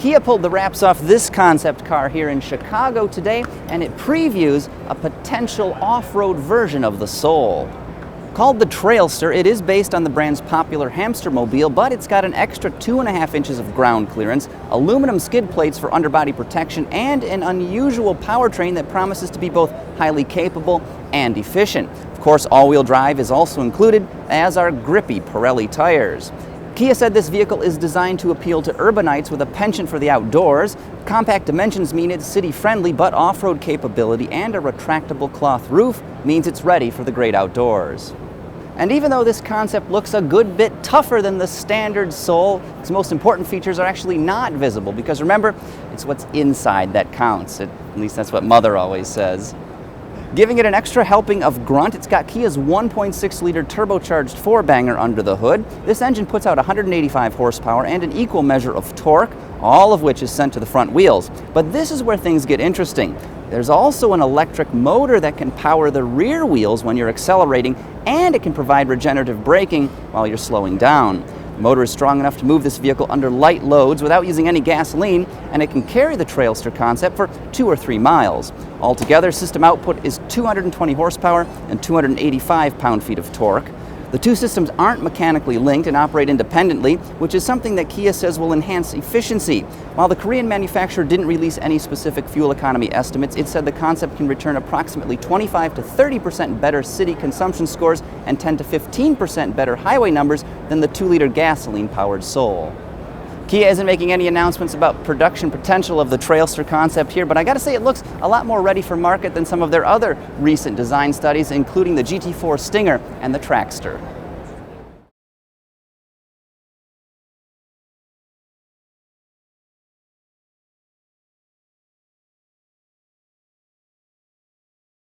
Kia pulled the wraps off this concept car here in Chicago today, and it previews a potential off-road version of the Soul. Called the Trailster, it is based on the brand's popular hamster mobile, but it's got an extra 2.5 inches of ground clearance, aluminum skid plates for underbody protection, and an unusual powertrain that promises to be both highly capable and efficient. Of course, all-wheel drive is also included, as are grippy Pirelli tires. Kia said this vehicle is designed to appeal to urbanites with a penchant for the outdoors. Compact dimensions mean it's city-friendly, but off-road capability and a retractable cloth roof means it's ready for the great outdoors. And even though this concept looks a good bit tougher than the standard Soul, its most important features are actually not visible, because remember, it's what's inside that counts. At least that's what Mother always says. Giving it an extra helping of grunt, it's got Kia's 1.6-liter turbocharged four-banger under the hood. This engine puts out 185 horsepower and an equal measure of torque, all of which is sent to the front wheels. But this is where things get interesting. There's also an electric motor that can power the rear wheels when you're accelerating, and it can provide regenerative braking while you're slowing down. The motor is strong enough to move this vehicle under light loads without using any gasoline, and it can carry the Trailster concept for 2 or 3 miles. Altogether, system output is 220 horsepower and 285 pound-feet of torque. The two systems aren't mechanically linked and operate independently, which is something that Kia says will enhance efficiency. While the Korean manufacturer didn't release any specific fuel economy estimates, it said the concept can return approximately 25 to 30% better city consumption scores and 10 to 15% better highway numbers than the 2-liter gasoline-powered Soul. Kia isn't making any announcements about production potential of the Trailster concept here, but I gotta say it looks a lot more ready for market than some of their other recent design studies, including the GT4 Stinger and the Trackster.